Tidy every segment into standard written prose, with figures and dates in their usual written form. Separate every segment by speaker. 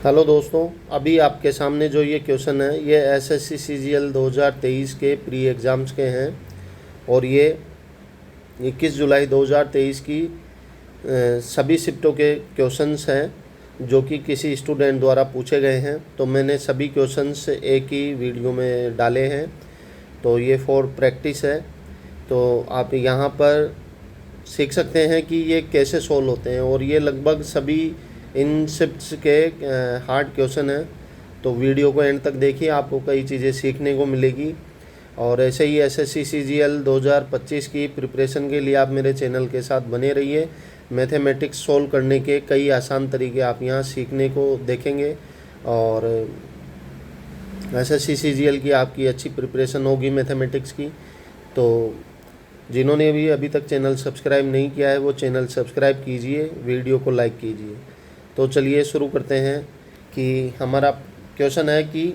Speaker 1: Hello दोस्तों, अभी आपके सामने जो ये क्वेश्चन है ये एसएससी सीजीएल 2023 के प्री एग्ज़ाम्स के हैं और ये 21 जुलाई 2023 की सभी शिफ्टों के क्वेश्चंस हैं जो कि किसी स्टूडेंट द्वारा पूछे गए हैं। तो मैंने सभी क्वेश्चंस एक ही वीडियो में डाले हैं, तो ये फॉर प्रैक्टिस है। तो आप यहाँ पर सीख सकते हैं कि ये कैसे सोल्व होते हैं और ये लगभग सभी इन शिफ्ट्स के हार्ड क्वेश्चन हैं। तो वीडियो को एंड तक देखिए, आपको कई चीज़ें सीखने को मिलेगी। और ऐसे ही एसएससी सीजीएल 2025 की प्रिपरेशन के लिए आप मेरे चैनल के साथ बने रहिए। मैथमेटिक्स सोल्व करने के कई आसान तरीके आप यहाँ सीखने को देखेंगे और एसएससी सीजीएल की आपकी अच्छी प्रिपरेशन होगी मैथमेटिक्स की। तो जिन्होंने भी अभी तक चैनल सब्सक्राइब नहीं किया है वो चैनल सब्सक्राइब कीजिए, वीडियो को लाइक कीजिए। तो चलिए शुरू करते हैं कि हमारा क्वेश्चन है कि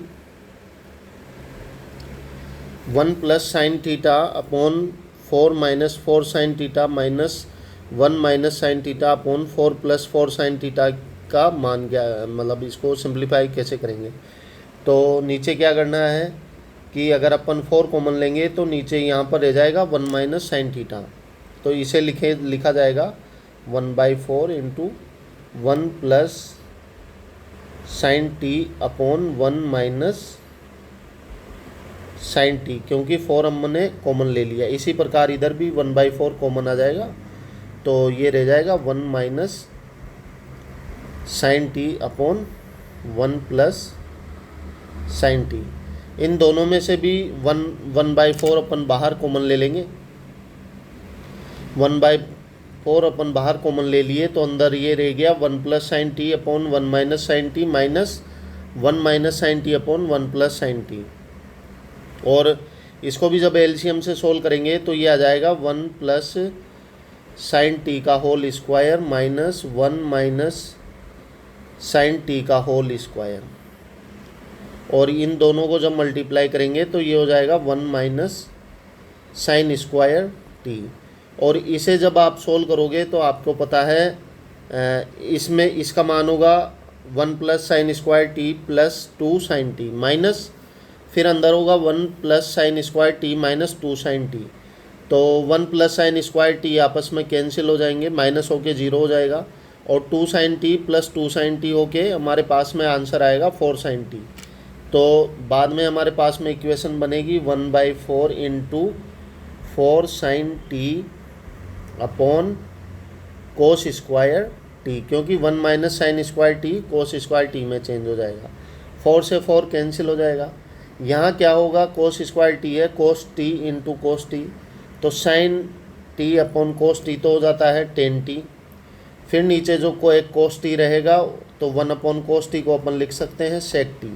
Speaker 1: 1 plus sine theta upon 4 minus 4 sine theta minus 1 minus sine theta upon 4 plus 4 sine theta का मान क्या, मतलब इसको सिंप्लीफाई कैसे करेंगे। तो नीचे क्या करना है कि अगर अपन 4 कॉमन लेंगे तो नीचे यहाँ पर रह जाएगा 1 माइनस साइन थीटा। तो इसे लिखा जाएगा 1/4 into 1 plus sine t upon 1 minus sine t, क्योंकि 4 हमने कॉमन ले लिया। इसी प्रकार इधर भी 1/4 कॉमन आ जाएगा, तो ये रह जाएगा 1 minus sine t upon 1 plus sine t. इन दोनों में से भी 1/4 अपन बाहर कॉमन ले लेंगे। 1/4 अपन बाहर कॉमन ले लिए तो अंदर ये रह गया 1 plus sine t upon 1 minus sine t minus 1 minus sine t upon 1 plus sine t. और इसको भी जब एलसीएम से सोल्व करेंगे तो ये आ जाएगा 1 प्लस साइन टी का whole square minus 1 minus sine t का होल स्क्वायर। और इन दोनों को जब मल्टीप्लाई करेंगे तो ये हो जाएगा 1 माइनस साइन स्क्वायर टी। और इसे जब आप सोल्व करोगे तो आपको पता है इसमें इसका मान होगा 1 plus sine square t plus 2 sine t minus फिर अंदर होगा 1 plus sine square t minus 2 sine t. तो 1 प्लस साइन स्क्वायर टी आपस में कैंसिल हो जाएंगे, माइनस होके 0 हो जाएगा और 2 sine t plus 2 sine t होके हमारे पास में आंसर आएगा 4 साइन टी। तो बाद में हमारे पास में इक्वेशन बनेगी 1/4 into 4 sine t upon cos square t, क्योंकि 1 minus sine square t cos square t में चेंज हो जाएगा। 4 से 4 कैंसिल हो जाएगा। यहाँ क्या होगा, कोस स्क्वायर टी है, cos t into cos t, तो sine t upon cos t तो हो जाता है 10 टी। फिर नीचे जो को एक कोस टी रहेगा तो 1 अपॉन कोस टी को अपन लिख सकते हैं सेक टी।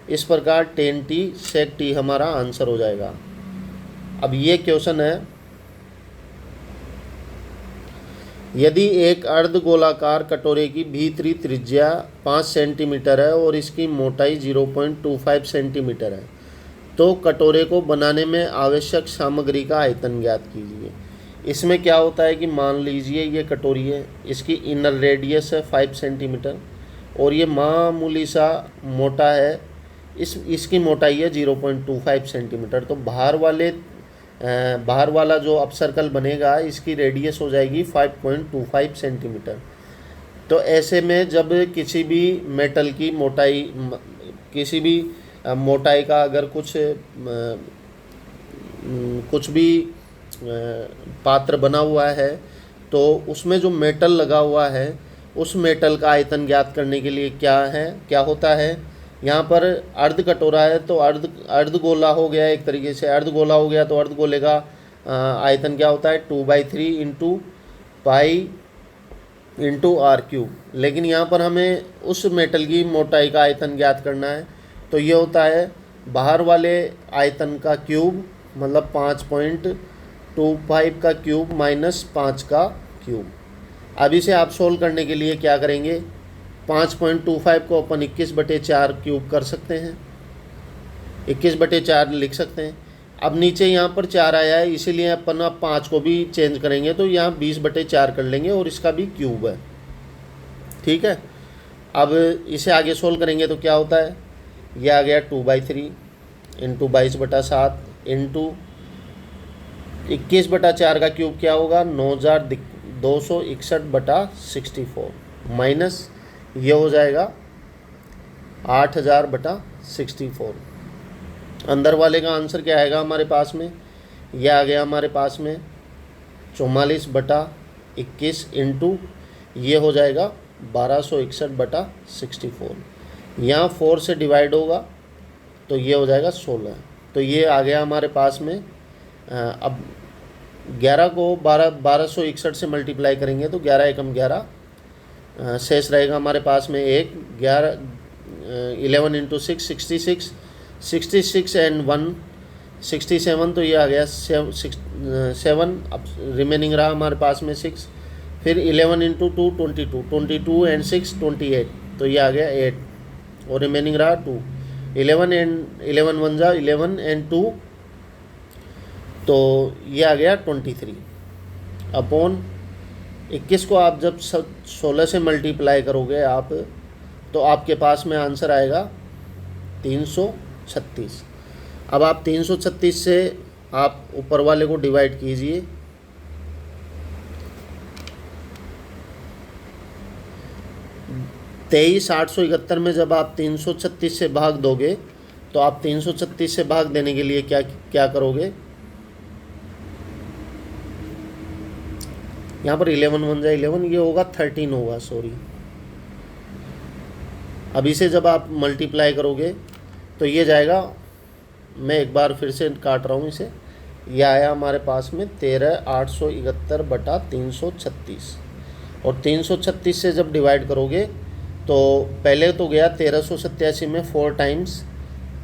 Speaker 1: इस प्रकार 10 टी सेक टी हमारा आंसर हो जाएगा। अब ये क्वेश्चन है, यदि एक अर्धगोलाकार कटोरे की भीतरी त्रिज्या 5 सेंटीमीटर है और इसकी मोटाई 0.25 सेंटीमीटर है तो कटोरे को बनाने में आवश्यक सामग्री का आयतन ज्ञात कीजिए। इसमें क्या होता है कि मान लीजिए ये कटोरी है, इसकी इनर रेडियस है 5 सेंटीमीटर और ये मामूली सा मोटा है, इसकी मोटाई है 0.25 सेंटीमीटर। तो बाहर वाला जो अप सर्कल बनेगा इसकी रेडियस हो जाएगी 5.25 सेंटीमीटर। तो ऐसे में जब किसी भी मेटल की मोटाई, किसी भी मोटाई का अगर कुछ भी पात्र बना हुआ है तो उसमें जो मेटल लगा हुआ है उस मेटल का आयतन ज्ञात करने के लिए क्या होता है, यहाँ पर अर्ध कटोरा है तो अर्धगोला हो गया, एक तरीके से अर्धगोला हो गया तो अर्धगोले का आयतन क्या होता है 2/3 into pi into r cube. लेकिन यहाँ पर हमें उस मेटल की मोटाई का आयतन ज्ञात करना है तो ये होता है बाहर वाले आयतन का क्यूब, मतलब 5.25 का क्यूब माइनस 5 का क्यूब। अब इसे आप सोल्व करने के लिए क्या करेंगे, 5.25 को अपन 21/4 क्यूब कर सकते हैं, 21/4 लिख सकते हैं। अब नीचे यहाँ पर 4 आया है इसीलिए अपन अब 5 को भी चेंज करेंगे तो यहाँ 20/4 कर लेंगे और इसका भी क्यूब है, ठीक है। अब इसे आगे सोल्व करेंगे तो क्या होता है, ये आ गया 2/3 इंटू 22/7 इंटू 21/4 का क्यूब क्या होगा 9261/64 माइनस ये हो जाएगा 8000/64। अंदर वाले का आंसर क्या आएगा हमारे पास में, यह आ गया हमारे पास में 44/21 इंटू ये हो जाएगा 1261/64। यहाँ 4 से डिवाइड होगा तो ये हो जाएगा 16। तो ये आ गया हमारे पास में। अब 11 को 1261 से मल्टीप्लाई करेंगे तो 11 एकम 11 शेष रहेगा हमारे पास में 11 इंटू 6 66 एंड 1 67, तो ये आ गया 7। अब रिमेनिंग रहा हमारे पास में 6, फिर 11 इंटू 2 22 एंड 6 28, तो ये आ गया 8 और रिमेनिंग रहा 2। 11 एंड 11 1 जा 11 एंड 2, तो ये आ गया 23 अपॉन 21 को आप जब 16 से मल्टीप्लाई करोगे आप, तो आपके पास में आंसर आएगा 336। अब आप 336 से आप ऊपर वाले को डिवाइड कीजिए, तेईस 871 में जब आप 336 से भाग दोगे तो आप 336 से भाग देने के लिए क्या करोगे, यहाँ पर 11 1 जा 11, ये होगा 13 होगा, सॉरी। अब इसे जब आप मल्टीप्लाई करोगे तो ये जाएगा, मैं एक बार फिर से काट रहा हूँ इसे, यह आया हमारे पास में 13,871/336 और 336 से जब डिवाइड करोगे तो पहले तो गया 1387 में 4 टाइम्स,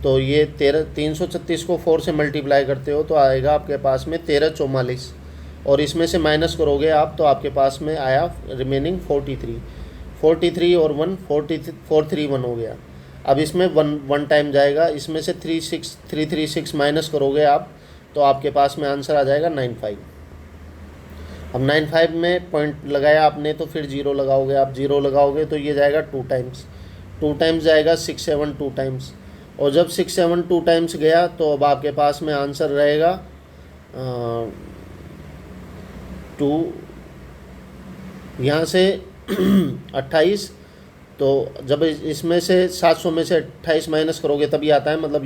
Speaker 1: तो ये 336 को 4 से मल्टीप्लाई करते हो तो आएगा आपके पास में 1344 और इसमें से माइनस करोगे आप तो आपके पास में आया रिमेनिंग 43 और 1 431 हो गया। अब इसमें 1 टाइम जाएगा, इसमें से 336 माइनस करोगे आप तो आपके पास में आंसर आ जाएगा 95। अब 95 में पॉइंट लगाया आपने तो फिर 0 लगाओगे, आप 0 लगाओगे तो ये जाएगा 2 टाइम्स जाएगा 6 7 2 टाइम्स, और जब 6 7 2 टाइम्स गया तो अब आपके पास में आंसर रहेगा 2, यहाँ से 28, तो जब इसमें से 700 में से 28 माइनस करोगे तभी आता है, मतलब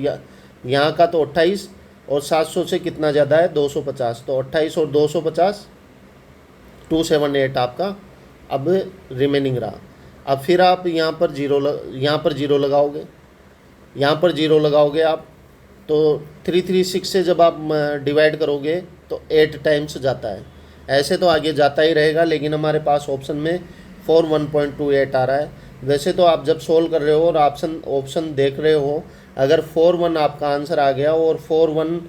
Speaker 1: यहाँ का तो 28 और 700 से कितना ज़्यादा है 250, तो 28 और 250 278 आपका अब रिमेनिंग रहा। अब फिर आप यहाँ पर जीरो लगाओगे, यहाँ पर 0 लगाओगे आप, तो 336 से जब आप डिवाइड करोगे तो 8 टाइम्स जाता है। ऐसे तो आगे जाता ही रहेगा, लेकिन हमारे पास ऑप्शन में 41.28 आ रहा है। वैसे तो आप जब सोल्व कर रहे हो और ऑप्शन देख रहे हो, अगर 41 आपका आंसर आ गया और 41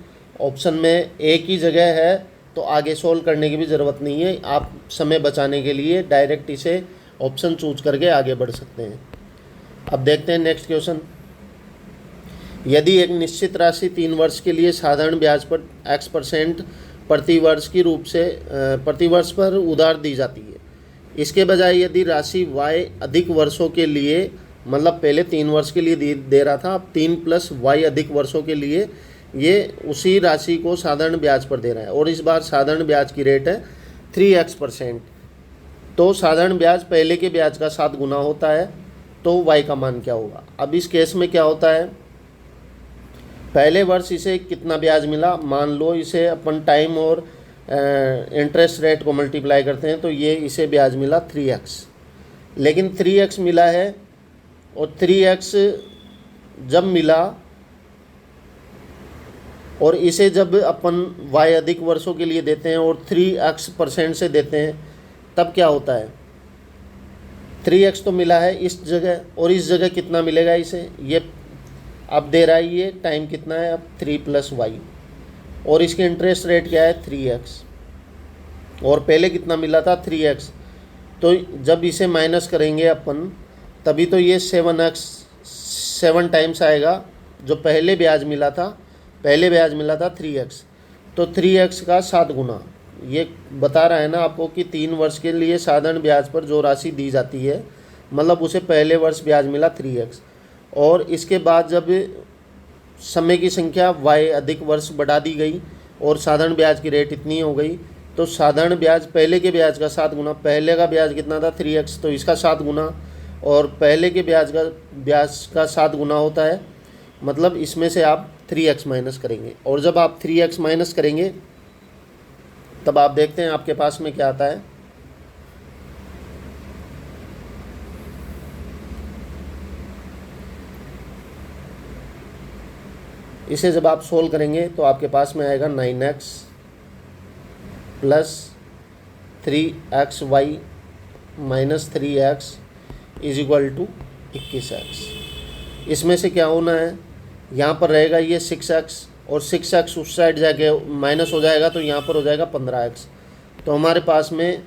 Speaker 1: ऑप्शन में एक ही जगह है तो आगे सोल्व करने की भी ज़रूरत नहीं है। आप समय बचाने के लिए डायरेक्ट इसे ऑप्शन चूज करके आगे बढ़ सकते हैं। अब देखते हैं नेक्स्ट क्वेश्चन। यदि एक निश्चित राशि 3 वर्ष के लिए साधारण ब्याज पर x% प्रतिवर्ष की रूप से प्रतिवर्ष पर उधार दी जाती है, इसके बजाय यदि राशि y अधिक वर्षों के लिए, मतलब पहले 3 वर्ष के लिए दे रहा था, अब 3 + y अधिक वर्षों के लिए ये उसी राशि को साधारण ब्याज पर दे रहा है, और इस बार साधारण ब्याज की रेट है 3x%। तो साधारण ब्याज पहले के ब्याज का 7 गुना होता है, तो y का मान क्या होगा। अब इस केस में क्या होता है, पहले वर्ष इसे कितना ब्याज मिला, मान लो इसे अपन टाइम और इंटरेस्ट रेट को मल्टीप्लाई करते हैं तो ये इसे ब्याज मिला 3x, लेकिन 3x मिला है और 3x जब मिला और इसे जब अपन y अधिक वर्षों के लिए देते हैं और 3x% से देते हैं तब क्या होता है, 3x तो मिला है इस जगह, और इस जगह कितना मिलेगा इसे, ये अब दे रहा है, ये टाइम कितना है अब 3 + y, और इसके इंटरेस्ट रेट क्या है 3x, और पहले कितना मिला था 3x, तो जब इसे माइनस करेंगे अपन तभी तो ये 7 टाइम्स आएगा। जो पहले ब्याज मिला था 3x, तो 3x का 7 गुना, ये बता रहा है ना आपको कि 3 वर्ष के लिए साधारण ब्याज पर जो राशि दी जाती है मतलब उसे पहले वर्ष ब्याज मिला 3x, और इसके बाद जब समय की संख्या y अधिक वर्ष बढ़ा दी गई और साधारण ब्याज की रेट इतनी हो गई, तो साधारण ब्याज पहले के ब्याज का 7 गुना, पहले का ब्याज कितना था 3x, तो इसका 7 गुना, और पहले के ब्याज का 7 गुना होता है, मतलब इसमें से आप 3x माइनस करेंगे। और जब आप 3x माइनस करेंगे तब आप देखते हैं आपके पास में क्या आता है। इसे जब आप सोल्व करेंगे तो आपके पास में आएगा 9x plus 3xy minus 3x is equal to 21x। इसमें से क्या होना है, यहाँ पर रहेगा ये 6x, और 6x उस साइड जाके माइनस हो जाएगा तो यहाँ पर हो जाएगा 15x। तो हमारे पास में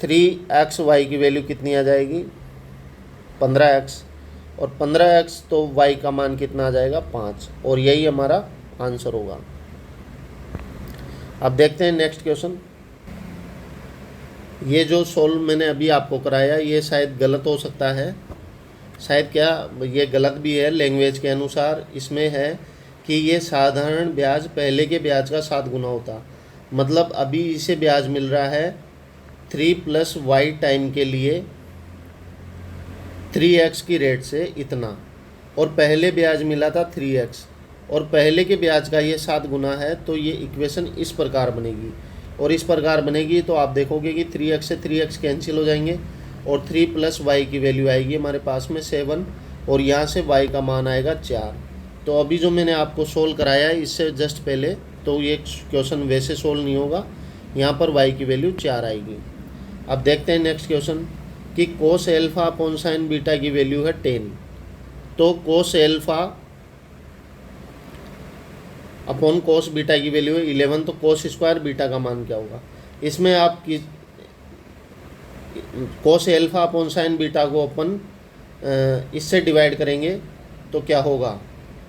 Speaker 1: 3xy की वैल्यू कितनी आ जाएगी 15x, और 15x तो y का मान कितना आ जाएगा 5, और यही हमारा आंसर होगा। अब देखते हैं नेक्स्ट क्वेश्चन। ये जो सोल्व मैंने अभी आपको कराया ये शायद गलत हो सकता है, शायद क्या ये गलत भी है लैंग्वेज के अनुसार। इसमें है कि ये साधारण ब्याज पहले के ब्याज का 7 गुना होता, मतलब अभी इसे ब्याज मिल रहा है 3 + y टाइम के लिए 3x की रेट से इतना, और पहले ब्याज मिला था 3x, और पहले के ब्याज का ये 7 गुना है, तो ये इक्वेशन इस प्रकार बनेगी। और इस प्रकार बनेगी तो आप देखोगे कि 3x से 3x कैंसिल हो जाएंगे, और 3 + y की वैल्यू आएगी हमारे पास में 7, और यहाँ से y का मान आएगा 4। तो अभी जो मैंने आपको सोल्व कराया है इससे जस्ट पहले, तो ये क्वेश्चन वैसे सोल्व नहीं होगा, यहाँ पर y की वैल्यू 4 आएगी। अब देखते हैं नेक्स्ट क्वेश्चन कि कोस एल्फा अपॉन साइन बीटा की वैल्यू है 10। तो कोस एल्फा अपॉन कोस बीटा की वैल्यू है 11, तो कोस स्क्वायर बीटा का मान क्या होगा। इसमें आप कोस एल्फा अपॉन साइन बीटा को अपन इससे डिवाइड करेंगे तो क्या होगा,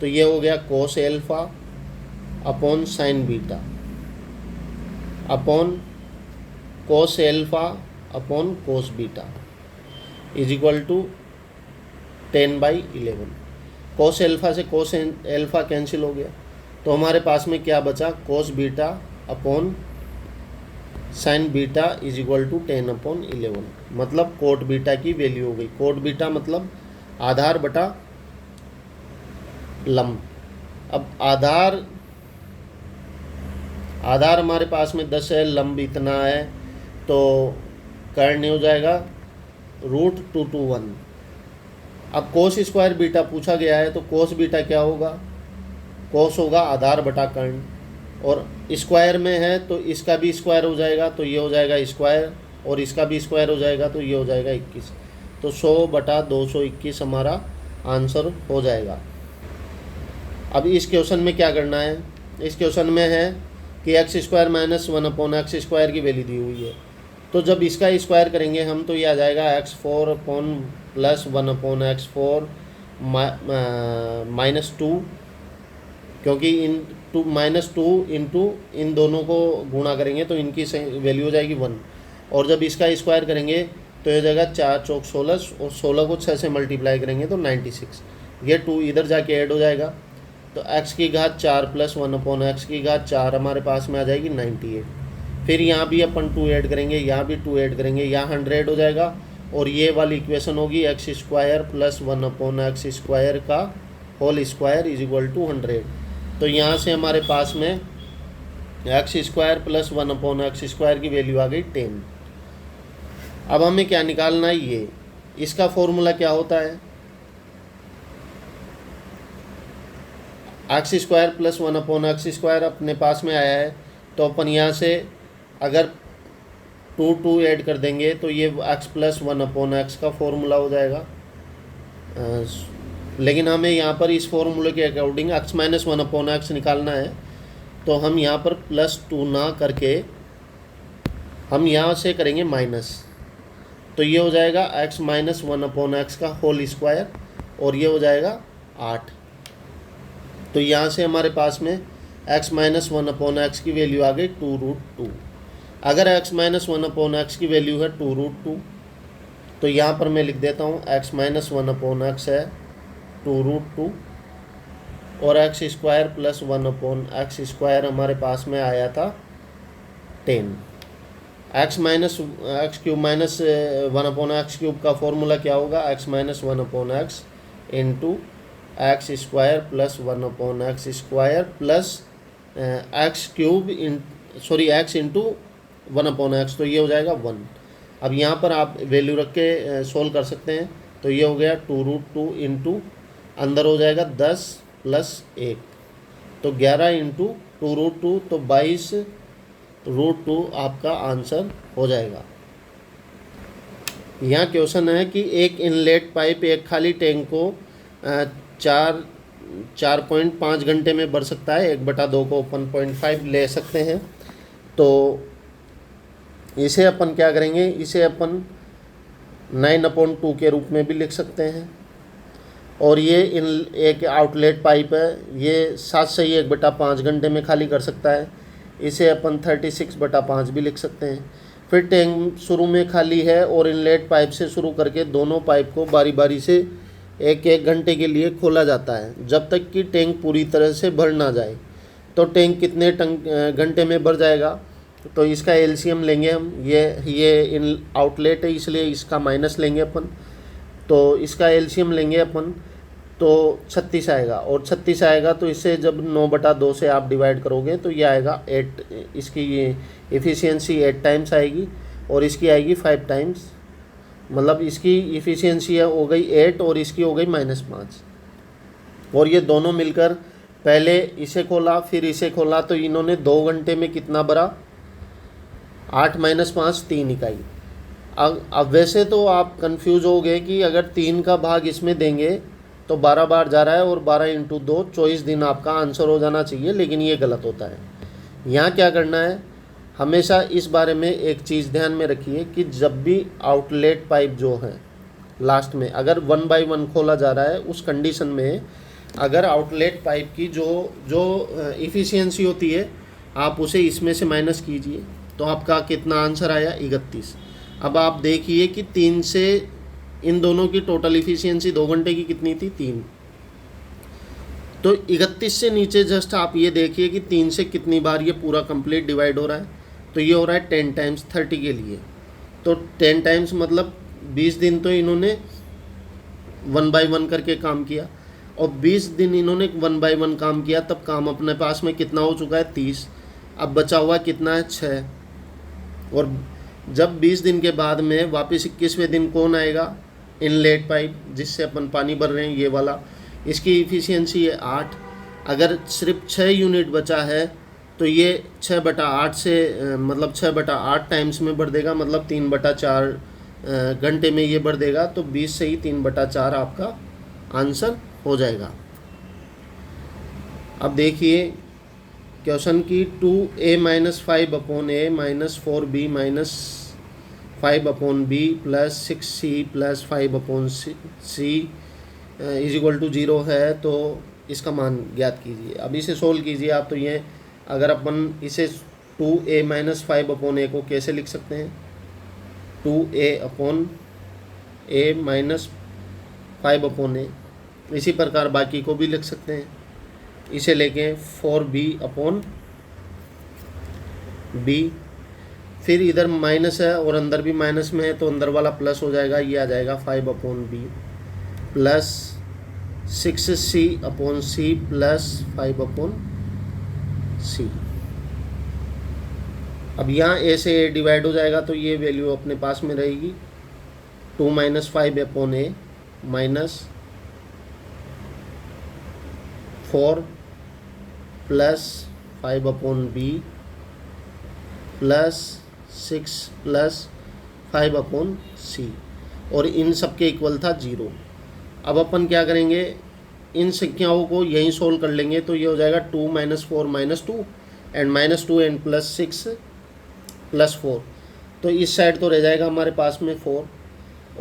Speaker 1: तो ये हो गया cos alpha upon sine beta upon cos alpha upon cos beta is equal to 10/11। Cos alpha से कोस एल्फा कैंसिल हो गया, तो हमारे पास में क्या बचा, cos beta upon sine beta is equal to 10/11, मतलब कोट बीटा की वैल्यू हो गई। कोट बीटा मतलब आधार बटा लंब। अब आधार हमारे पास में 10 है, लंब इतना है, तो कर्ण हो जाएगा √221। अब कोस स्क्वायर बीटा पूछा गया है, तो कोस बीटा क्या होगा, कोस होगा आधार बटा कर्ण, और स्क्वायर में है तो इसका भी स्क्वायर हो जाएगा, तो ये हो जाएगा स्क्वायर, और इसका भी स्क्वायर हो जाएगा, तो ये हो जाएगा 21। तो 100/221 हमारा आंसर हो जाएगा। अब इस क्वेश्चन में क्या करना है, इस क्वेश्चन में है कि x² - 1/x² की वैल्यू दी हुई है, तो जब इसका स्क्वायर करेंगे हम तो ये आ जाएगा x4 + 1/x4 -2, क्योंकि इन -2 इंटू इन दोनों को गुणा करेंगे तो इनकी वैल्यू हो जाएगी 1, और जब इसका स्क्वायर करेंगे तो ये हो जाएगा 4 × 4 = 16, और 16 को 6 से मल्टीप्लाई करेंगे तो 96। ये 2 इधर जाके ऐड हो जाएगा, तो x⁴ + 1/x⁴ हमारे पास में आ जाएगी 98। फिर यहाँ भी अपन 2 ऐड करेंगे, यहाँ भी 2 ऐड करेंगे, यहाँ 100 हो जाएगा, और ये वाली इक्वेशन होगी x² + 1/x² का whole square is equal to 100। तो यहाँ से हमारे पास में x² + 1/x² की वैल्यू आ गई 10। अब हमें क्या निकालना है, ये इसका फॉर्मूला क्या होता है, x² + 1/x² अपने पास में आया है, तो अपन यहाँ से अगर 2 ऐड कर देंगे तो ये x + 1/x का फॉर्मूला हो जाएगा। लेकिन हमें यहाँ पर इस फॉर्मूले के अकॉर्डिंग x - 1/x निकालना है, तो हम यहाँ पर +2 ना करके हम यहाँ से करेंगे माइनस, तो ये हो जाएगा x - 1/x का होल स्क्वायर, और ये हो जाएगा 8। तो यहाँ से हमारे पास में x - 1/x की वैल्यू आ गई 2√2। अगर x - 1/x की वैल्यू है 2√2, तो यहाँ पर मैं लिख देता हूँ x माइनस 1/x है 2√2 और एक्स स्क्वायर प्लस 1/x² हमारे पास में आया था 10। X minus x cube minus 1/x³ का फॉर्मूला क्या होगा, x minus 1/x into x square plus 1/x² plus x³ x into 1/x, तो ये हो जाएगा 1। अब यहाँ पर आप वैल्यू रख के सोल्व कर सकते हैं। तो ये हो गया 2√2 इंटू अंदर हो जाएगा 10 प्लस 1, तो 11 इंटू 2√2, तो 22√2 आपका आंसर हो जाएगा। यहाँ क्वेश्चन है कि एक इनलेट पाइप एक खाली टैंक को 4.5 घंटे में भर सकता है, 1/2 को 1.5 ले सकते हैं। तो इसे अपन क्या करेंगे, इसे अपन 9/2 के रूप में भी लिख सकते हैं। और ये एक आउटलेट पाइप है, ये 7 से ही 1/5 घंटे में खाली कर सकता है, इसे अपन 36/5 भी लिख सकते हैं। फिर टैंक शुरू में खाली है और इनलेट पाइप से शुरू करके दोनों पाइप को बारी बारी से 1-1 घंटे के लिए खोला जाता है जब तक कि टैंक पूरी तरह से भर ना जाए। तो टैंक कितने घंटे में भर जाएगा, तो इसका एलसीएम लेंगे हम। ये इन आउटलेट है इसलिए इसका माइनस लेंगे अपन, तो इसका एलसीएम लेंगे अपन, तो 36 आएगा। और 36 आएगा तो इससे जब 9/2 से आप डिवाइड करोगे तो ये आएगा 8, इसकी ये इफ़िशियंसी 8 टाइम्स आएगी और इसकी आएगी 5 टाइम्स, मतलब इसकी इफ़िशियंसी हो गई 8 और इसकी हो गई -5। और ये दोनों मिलकर पहले इसे खोला फिर इसे खोला, तो इन्होंने 2 घंटे में कितना भरा, 8 - 5 3 इकाई। अब वैसे तो आप कंफ्यूज हो गए कि अगर 3 का भाग इसमें देंगे तो 12 बार जा रहा है और 12 × 2 24 दिन आपका आंसर हो जाना चाहिए, लेकिन ये गलत होता है। यहाँ क्या करना है, हमेशा इस बारे में एक चीज़ ध्यान में रखिए कि जब भी आउटलेट पाइप जो है लास्ट में अगर 1 बाय 1 खोला जा रहा है, उस कंडीशन में अगर आउटलेट पाइप की जो इफ़िशियंसी होती है आप उसे इसमें से माइनस कीजिए, तो आपका कितना आंसर आया, 31। अब आप देखिए कि 3 से इन दोनों की टोटल इफ़िशियंसी 2 घंटे की कितनी थी, 3। तो 31 से नीचे जस्ट आप ये देखिए कि 3 से कितनी बार ये पूरा कंप्लीट डिवाइड हो रहा है, तो ये हो रहा है 10 टाइम्स 30 के लिए। तो 10 टाइम्स मतलब 20 दिन तो इन्होंने 1 बाय 1 करके काम किया, और 20 दिन इन्होंने 1 बाय 1 काम किया, तब काम अपने पास में कितना हो चुका है, 30। अब बचा हुआ कितना है, 6। और जब 20 दिन के बाद में वापस 21वें दिन कौन आएगा, इनलेट पाइप जिससे अपन पानी भर रहे हैं, ये वाला, इसकी इफ़िशियंसी है 8। अगर सिर्फ 6 यूनिट बचा है तो ये 6/8 से मतलब 6/8 टाइम्स में भर देगा, मतलब 3/4 घंटे में ये भर देगा। तो 20 से ही 3/4 आपका आंसर हो जाएगा। अब देखिए क्वेश्चन की 2a - 5/a - 4b - 5/b + 6c + 5/c = 0 है, तो इसका मान ज्ञात कीजिए। अब इसे सोल्व कीजिए आप। तो ये अगर अपन इसे 2a - 5/a को कैसे लिख सकते हैं, 2a/a - 5/a। इसी प्रकार बाकी को भी लिख सकते हैं, इसे लेके 4b/b, फिर इधर माइनस है और अंदर भी माइनस में है तो अंदर वाला प्लस हो जाएगा, ये आ जाएगा 5/b plus 6c/c plus 5/c। अब यहाँ a से a डिवाइड हो जाएगा तो ये वैल्यू अपने पास में रहेगी, 2 - 5/a minus 4 plus 5/b plus 6 plus 5/c, और इन सब के इक्वल था 0। अब अपन क्या करेंगे, इन संख्याओं को यहीं सोल्व कर लेंगे, तो ये हो जाएगा 2 - 4 - 2 एंड -2 एंड +6 +4। तो इस साइड तो रह जाएगा हमारे पास में 4,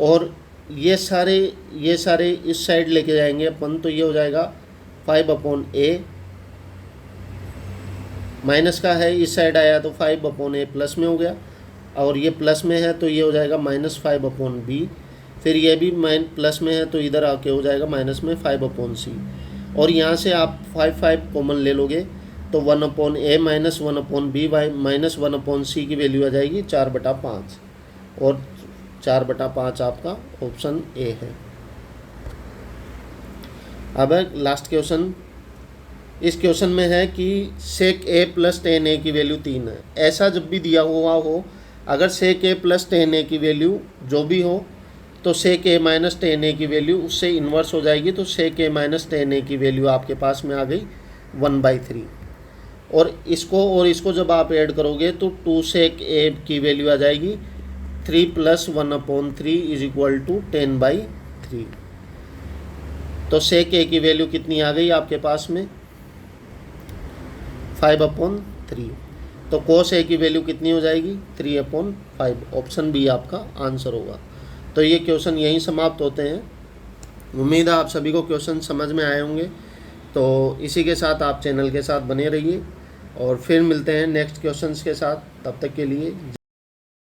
Speaker 1: और ये सारे इस साइड लेके जाएंगे अपन, तो ये हो जाएगा 5/a, माइनस का है इस साइड आया तो 5/a प्लस में हो गया, और ये प्लस में है तो ये हो जाएगा -5/b फिर ये भी प्लस में है तो इधर आके हो जाएगा माइनस में 5/c। और यहाँ से आप 5 कॉमन ले लोगे तो 1/a minus 1/b by minus 1/c की वैल्यू आ जाएगी 4/5, और 4/5 आपका ऑप्शन ए है। अब लास्ट क्वेश्चन, इस क्वेश्चन में है कि सेक ए प्लस टेन ए की वैल्यू 3 है। ऐसा जब भी दिया हुआ हो, अगर सेक ए प्लस टेन ए की वैल्यू जो भी हो तो सेक ए माइनस टेन ए की वैल्यू उससे इन्वर्स हो जाएगी। तो सेक ए माइनस टेन ए की वैल्यू आपके पास में आ गई 1/3, और इसको जब आप ऐड करोगे तो 2 सेक ए की वैल्यू आ जाएगी 3 + 1/3 इज इक्वल टू 10/3। तो सेक ए की वैल्यू कितनी आ गई आपके पास में 5/3। तो कोस ए की वैल्यू कितनी हो जाएगी 3/5। ऑप्शन बी आपका आंसर होगा। तो ये क्वेश्चन यहीं समाप्त होते हैं। उम्मीद है आप सभी को क्वेश्चन समझ में आए होंगे। तो इसी के साथ आप चैनल के साथ बने रहिए और फिर मिलते हैं नेक्स्ट क्वेश्चंस के साथ। तब तक के लिए